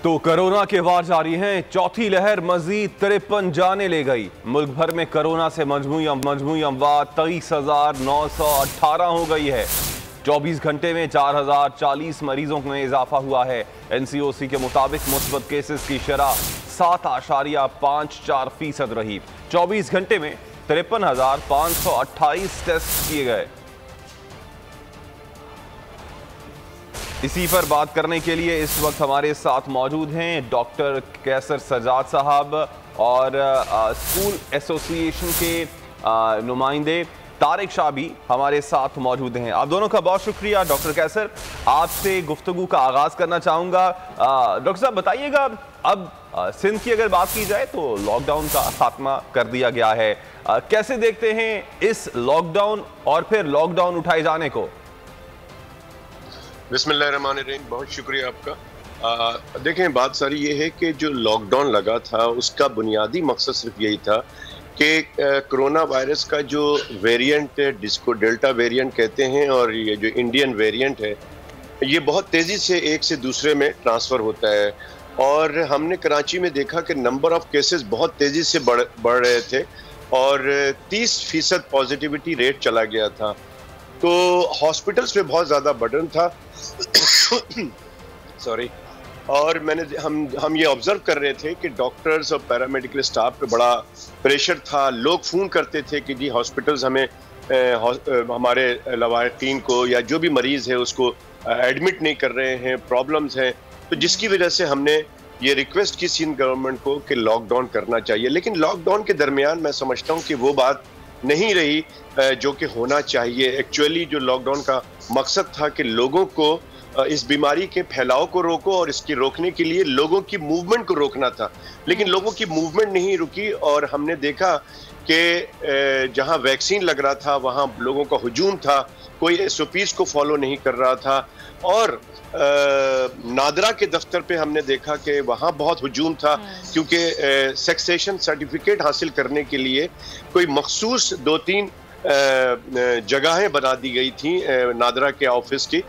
तो कोरोना के वार जारी हैं। चौथी लहर मजीद 53 जाने ले गई। मुल्क भर में कोरोना से मजमूई अमवात 23,918 हो गई है। 24 घंटे में 4,040 मरीजों में इजाफा हुआ है। NCOC के मुताबिक मुस्बत केसेस की शरह 7.54% रही। 24 घंटे में 53,528 टेस्ट किए गए। इसी पर बात करने के लिए इस वक्त हमारे साथ मौजूद हैं डॉक्टर कैसर सजाद साहब और स्कूल एसोसिएशन के नुमाइंदे तारिक शाह भी हमारे साथ मौजूद हैं। आप दोनों का बहुत शुक्रिया। डॉक्टर कैसर, आपसे गुफ्तगू का आगाज करना चाहूँगा। डॉक्टर साहब बताइएगा, अब सिंध की अगर बात की जाए तो लॉकडाउन का खात्मा कर दिया गया है। कैसे देखते हैं इस लॉकडाउन और फिर लॉकडाउन उठाए जाने को? बिस्मिल्लाहिर्रहमानिर्रहीम, बहुत शुक्रिया आपका। देखें, बात सारी ये है कि जो लॉकडाउन लगा था उसका बुनियादी मकसद सिर्फ यही था कि कोरोना वायरस का जो वेरिएंट है, जिसको डेल्टा वेरिएंट कहते हैं, और ये जो इंडियन वेरिएंट है, ये बहुत तेज़ी से एक से दूसरे में ट्रांसफ़र होता है। और हमने कराची में देखा कि नंबर ऑफ़ केसेस बहुत तेज़ी से बढ़ रहे थे और 30% पॉजिटिविटी रेट चला गया था। तो हॉस्पिटल्स पे बहुत ज़्यादा बर्डन था सॉरी। और हम ये ऑब्जर्व कर रहे थे कि डॉक्टर्स और पैरामेडिकल स्टाफ पे बड़ा प्रेशर था। लोग फ़ोन करते थे कि जी हॉस्पिटल्स हमें हमारे लवाहिकीन को या जो भी मरीज़ है उसको एडमिट नहीं कर रहे हैं, प्रॉब्लम्स हैं। तो जिसकी वजह से हमने ये रिक्वेस्ट की सिंध गवर्नमेंट को कि लॉकडाउन करना चाहिए। लेकिन लॉकडाउन के दरमियान मैं समझता हूँ कि वो बात नहीं रही जो कि होना चाहिए। एक्चुअली जो लॉकडाउन का मकसद था कि लोगों को इस बीमारी के फैलाव को रोको और इसकी रोकने के लिए लोगों की मूवमेंट को रोकना था। लेकिन लोगों की मूवमेंट नहीं रुकी और हमने देखा कि जहां वैक्सीन लग रहा था वहां लोगों का हुजूम था, कोई SOPs को फॉलो नहीं कर रहा था। और नादरा के दफ्तर पे हमने देखा कि वहाँ बहुत हुजूम था, क्योंकि सेक्सेशन सर्टिफिकेट हासिल करने के लिए कोई मखसूस 2-3 जगहें बना दी गई थी नादरा के ऑफिस की।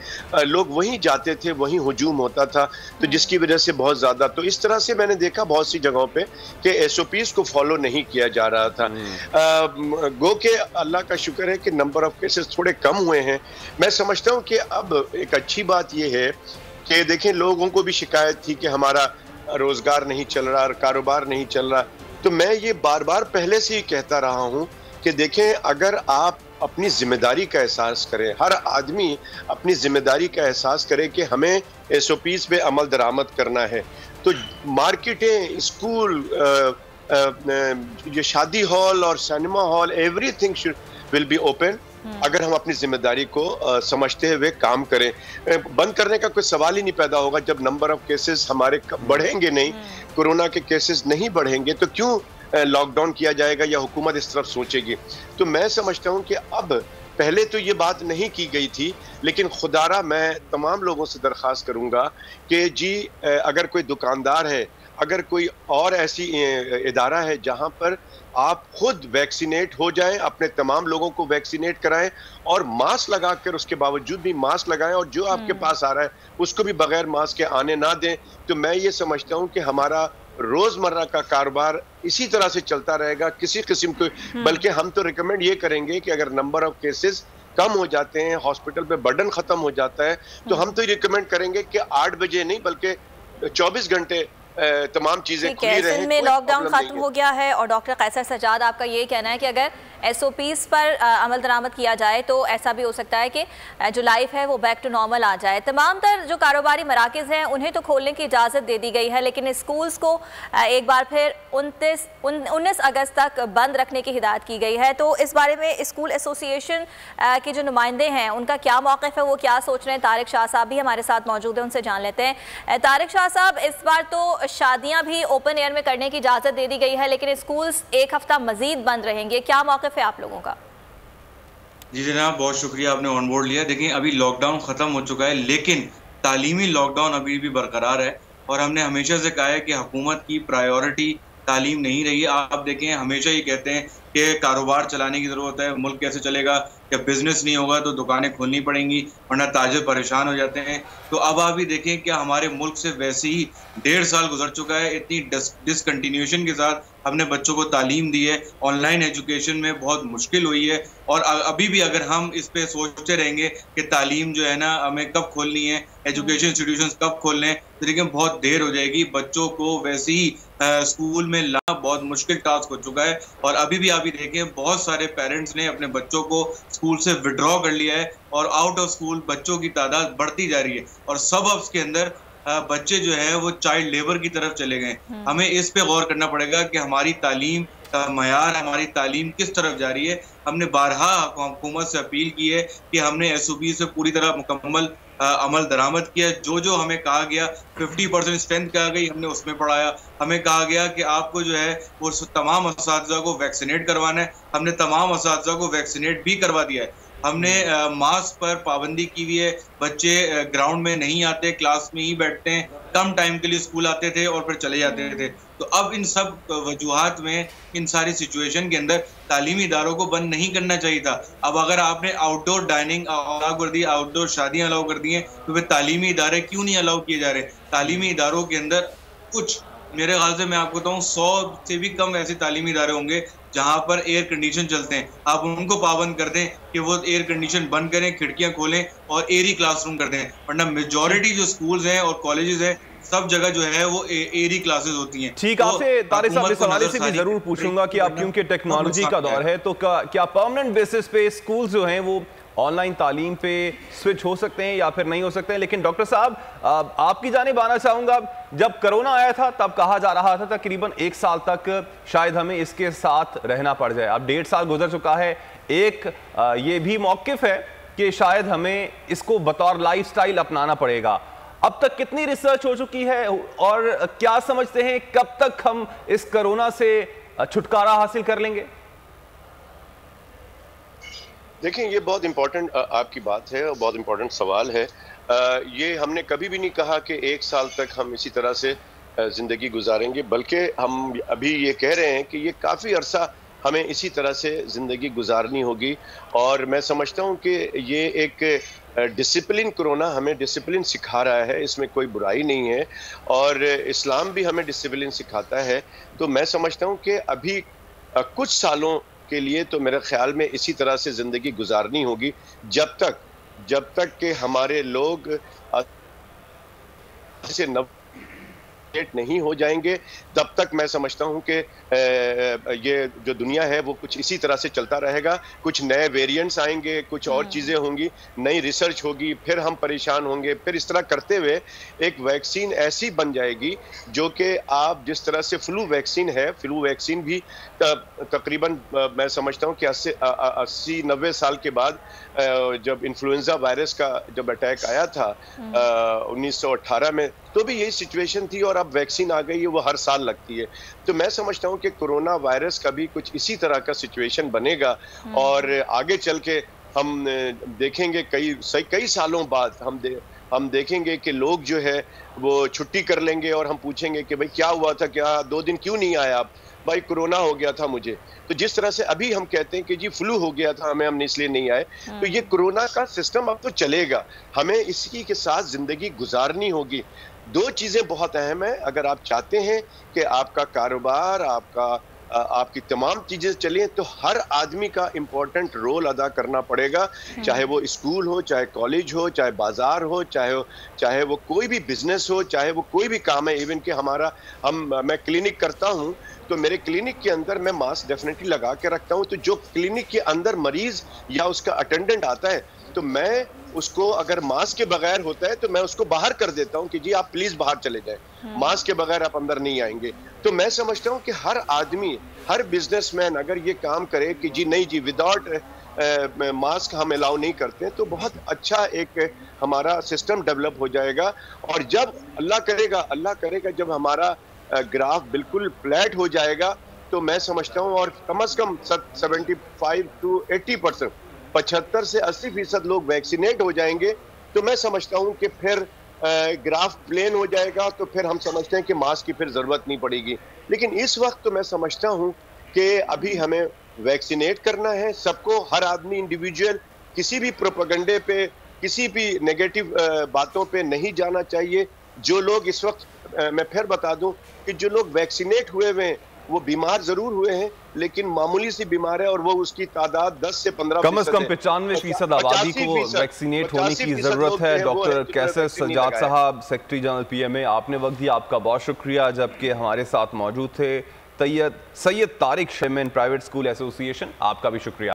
लोग वहीं जाते थे, वहीं हुजूम होता था, तो जिसकी वजह से बहुत ज़्यादा, तो इस तरह से मैंने देखा बहुत सी जगहों पे कि SOPs को फॉलो नहीं किया जा रहा था। गो के अल्लाह का शुक्र है कि नंबर ऑफ केसेस थोड़े कम हुए हैं। मैं समझता हूँ कि अब एक अच्छी बात यह है कि देखें, लोगों को भी शिकायत थी कि हमारा रोज़गार नहीं चल रहा, कारोबार नहीं चल रहा। तो मैं ये बार बार पहले से ही कहता रहा हूँ कि देखें, अगर आप अपनी जिम्मेदारी का एहसास करें, हर आदमी अपनी जिम्मेदारी का एहसास करे कि हमें SOPs पे अमल दरामद करना है, तो मार्केटें, स्कूल, ये शादी हॉल और cinema hall, everything will be open अगर हम अपनी जिम्मेदारी को समझते हुए काम करें। बंद करने का कोई सवाल ही नहीं पैदा होगा जब नंबर ऑफ केसेस हमारे बढ़ेंगे नहीं, कोरोना के केसेस नहीं बढ़ेंगे, तो क्यों लॉकडाउन किया जाएगा या हुकूमत इस तरफ सोचेगी। तो मैं समझता हूं कि अब, पहले तो ये बात नहीं की गई थी, लेकिन खुदारा मैं तमाम लोगों से दरख्वास्त करूंगा कि जी अगर कोई दुकानदार है, अगर कोई और ऐसी इदारा है जहां पर आप खुद वैक्सीनेट हो जाएं, अपने तमाम लोगों को वैक्सीनेट कराएं और मास्क लगाकर, उसके बावजूद भी मास्क लगाएं, और जो आपके पास आ रहा है उसको भी बगैर मास्क के आने ना दें। तो मैं ये समझता हूं कि हमारा रोजमर्रा का कारोबार इसी तरह से चलता रहेगा, किसी किस्म के, बल्कि हम तो रिकमेंड ये करेंगे कि अगर नंबर ऑफ केसेस कम हो जाते हैं, हॉस्पिटल पे बर्डन खत्म हो जाता है, तो हम तो ये रिकमेंड करेंगे कि 8 बजे नहीं बल्कि 24 घंटे तमाम चीजें खुली रहें। में लॉकडाउन खत्म हो गया है और डॉक्टर कैसर सजाद, आपका ये कहना है कि अगर SOPs पर अमल दरामद किया जाए तो ऐसा भी हो सकता है कि जो लाइफ है वो बैक टू नॉर्मल आ जाए। तमाम तर जो कारोबारी मराकज़ हैं उन्हें तो खोलने की इजाज़त दे दी गई है, लेकिन स्कूल्स को एक बार फिर 19 अगस्त तक बंद रखने की हिदायत की गई है। तो इस बारे में स्कूल एसोसिएशन के जो नुमाइंदे हैं उनका क्या मौक़िफ़ है, वो क्या सोच रहे हैं? तारिक शाह साहब भी हमारे साथ मौजूद हैं, उनसे जान लेते हैं। तारिक शाह साहब, इस बार तो शादियाँ भी ओपन एयर में करने की इजाज़त दे दी गई है, लेकिन स्कूल्स एक हफ्ता मजीद बंद रहेंगे, क्या मौक़िफ़ है आप लोगों का? जी जनाब, बहुत शुक्रिया, आपने ऑन बोर्ड लिया। देखिए, अभी लॉकडाउन ख़त्म हो चुका है, लेकिन तालीमी लॉकडाउन अभी भी बरकरार है और हमने हमेशा से कहा है कि हुकूमत की प्रायोरिटी तालीम नहीं रही है। आप देखें, हमेशा ही कहते हैं कि कारोबार चलाने की ज़रूरत है, मुल्क कैसे चलेगा, क्या बिजनेस नहीं होगा तो दुकानें खोलनी पड़ेंगी, वरना ताजिर परेशान हो जाते हैं। तो अब आप ही देखें कि हमारे मुल्क से वैसे ही 1.5 साल गुजर चुका है, इतनी डिसकंटिन्यूएशन के साथ हमने बच्चों को तालीम दी है, ऑनलाइन एजुकेशन में बहुत मुश्किल हुई है। और अभी भी अगर हम इस पे सोचते रहेंगे कि तालीम जो है ना हमें कब खोलनी है, एजुकेशन इंस्टीट्यूशंस कब खोलने हैं, तो देखिए बहुत देर हो जाएगी। बच्चों को वैसे ही स्कूल में लाना बहुत मुश्किल टास्क हो चुका है। और अभी भी आप ही देखें बहुत सारे पेरेंट्स ने अपने बच्चों को स्कूल से विड्रॉ कर लिया है और आउट ऑफ स्कूल बच्चों की तादाद बढ़ती जा रही है। और सबअब्स के अंदर बच्चे जो है वो चाइल्ड लेबर की तरफ चले गए। हमें इस पे गौर करना पड़ेगा कि हमारी तालीम का मयार, हमारी तालीम किस तरफ जा रही है। हमने बारहा हुकूमत से अपील की है कि हमने SOP से पूरी तरह मुकम्मल अमल दरामद किया। जो जो हमें कहा गया 50% स्ट्रेंथ कहा गई, हमने उसमें पढ़ाया। हमें कहा गया कि आपको जो है वो तमाम असातिज़ा को वैक्सीनेट करवाना है, हमने तमाम असातिज़ा को वैक्सीनेट भी करवा दिया है। हमने मास्क पर पाबंदी की हुई है, बच्चे ग्राउंड में नहीं आते, क्लास में ही बैठते हैं, कम टाइम के लिए स्कूल आते थे और फिर चले जाते थे। तो अब इन सब वजूहात में, इन सारी सिचुएशन के अंदर तालीमी इदारों को बंद नहीं करना चाहिए था। अब अगर आपने आउटडोर डाइनिंग अलाउ कर दी, आउटडोर शादियां अलाउ कर दी हैं, तो फिर तालीमी इदारे क्यों नहीं अलाउ किए जा रहे? तालीमी इदारों के अंदर कुछ, मेरे ख्याल से मैं आपको बताऊं, 100 से भी कम ऐसे तालीमी इदारे होंगे जहां पर एयर कंडीशन चलते हैं। आप उनको पाबंद कर दें कि वो एयर कंडीशन बंद करें, खिड़कियां खोलें और एयर ही क्लासरूम कर दें, वरना मेजॉरिटी जो स्कूल्स हैं और कॉलेजेस हैं सब जगह जो है वो एयरी क्लासेस होती हैं। ठीक, आपसे तारिक साहब इस हवाले से भी जरूर पूछूंगा कि आप क्योंकि टेक्नोलॉजी का दौर है, तो क्या परमानेंट बेसिस पे स्कूल जो हैं वो ऑनलाइन तालीम पे स्विच हो सकते हैं या फिर नहीं हो सकते हैं? लेकिन डॉक्टर साहब आपकी जानिब आना चाहूंगा, जब कोरोना आया था तब कहा जा रहा था तकरीबन 1 साल तक शायद हमें इसके साथ रहना पड़ जाए। अब 1.5 साल गुजर चुका है। एक ये भी मौकिफ है कि शायद हमें इसको बतौर लाइफस्टाइल अपनाना पड़ेगा। अब तक कितनी रिसर्च हो चुकी है और क्या समझते हैं कब तक हम इस कोरोना से छुटकारा हासिल कर लेंगे? देखिए, ये बहुत इंपॉर्टेंट आपकी बात है और बहुत इंपॉर्टेंट सवाल है। ये हमने कभी भी नहीं कहा कि 1 साल तक हम इसी तरह से ज़िंदगी गुजारेंगे, बल्कि हम अभी ये कह रहे हैं कि ये काफ़ी अरसा हमें इसी तरह से ज़िंदगी गुजारनी होगी। और मैं समझता हूँ कि ये एक डिसिप्लिन, कोरोना हमें डिसिप्लिन सिखा रहा है, इसमें कोई बुराई नहीं है और इस्लाम भी हमें डिसिप्लिन सिखाता है। तो मैं समझता हूँ कि अभी कुछ सालों के लिए तो मेरे ख्याल में इसी तरह से ज़िंदगी गुजारनी होगी, जब तक कि हमारे लोग से नहीं हो जाएंगे, तब तक मैं समझता हूं कि ये जो दुनिया है वो कुछ इसी तरह से चलता रहेगा। कुछ नए वेरिएंट्स आएंगे, कुछ और चीज़ें होंगी, नई रिसर्च होगी, फिर हम परेशान होंगे। फिर इस तरह करते हुए एक वैक्सीन ऐसी बन जाएगी जो कि आप जिस तरह से फ्लू वैक्सीन है, फ्लू वैक्सीन भी तकरीबन मैं समझता हूं कि 80-90 साल के बाद जब इन्फ्लुएंजा वायरस का जब अटैक आया था 1918 में, तो भी यही सिचुएशन थी और अब वैक्सीन आ गई है, वो हर साल लगती है। तो मैं समझता हूँ कि कोरोना वायरस का भी कुछ इसी तरह का सिचुएशन बनेगा और आगे चल के हम देखेंगे कई सालों बाद हम देखेंगे कि लोग जो है वो छुट्टी कर लेंगे और हम पूछेंगे कि भाई क्या हुआ था, क्या 2 दिन क्यों नहीं आया आप? भाई कोरोना हो गया था मुझे। तो जिस तरह से अभी हम कहते हैं कि जी फ्लू हो गया था हमें, हमने इसलिए नहीं आए, तो ये कोरोना का सिस्टम अब तो चलेगा, हमें इसी के साथ जिंदगी गुजारनी होगी। 2 चीजें बहुत अहम है। अगर आप चाहते हैं कि आपका कारोबार, आपकी तमाम चीजें चलें, तो हर आदमी का इम्पोर्टेंट रोल अदा करना पड़ेगा, चाहे वो स्कूल हो, चाहे कॉलेज हो, चाहे बाजार हो, चाहे वो कोई भी बिजनेस हो, चाहे वो कोई भी काम है। इवन कि मैं क्लिनिक करता हूँ तो मेरे क्लिनिक के अंदर मैं मास्क डेफिनेटली लगा के रखता हूँ। तो जो क्लिनिक के अंदर मरीज या उसका अटेंडेंट आता है तो मैं उसको, अगर मास्क के बगैर होता है तो मैं उसको बाहर कर देता हूं कि जी आप प्लीज बाहर चले जाएं, मास्क के बगैर आप अंदर नहीं आएंगे। तो मैं समझता हूं कि हर आदमी, हर बिजनेसमैन अगर ये काम करे कि जी नहीं जी विदाउट मास्क हम अलाउ नहीं करते, तो बहुत अच्छा एक हमारा सिस्टम डेवलप हो जाएगा। और जब अल्लाह करेगा जब हमारा ग्राफ बिल्कुल फ्लैट हो जाएगा, तो मैं समझता हूं और कम से कम 75 to 80%, 75 से 80% लोग वैक्सीनेट हो जाएंगे, तो मैं समझता हूं कि फिर ग्राफ प्लेन हो जाएगा। तो फिर हम समझते हैं कि मास्क की फिर जरूरत नहीं पड़ेगी। लेकिन इस वक्त तो मैं समझता हूं कि अभी हमें वैक्सीनेट करना है सबको, हर आदमी इंडिविजुअल किसी भी प्रोपेगेंडे पे, किसी भी नेगेटिव बातों पे नहीं जाना चाहिए। जो लोग इस वक्त मैं फिर बता दूं कि जो लोग वैक्सीनेट हुए हैं वो बीमार जरूर हुए हैं, लेकिन मामूली सी बीमार है और वो उसकी तादाद 10 से 15 कम से कम 95% आबादी को वैक्सीनेट होने की जरूरत है। डॉक्टर कैसर सज्जाद साहब, सेक्रेटरी जनरल PMA, आपने वक्त दिया, आपका बहुत शुक्रिया। जबकि हमारे साथ मौजूद थे Syed Tariq, chairman private school association, आपका भी शुक्रिया।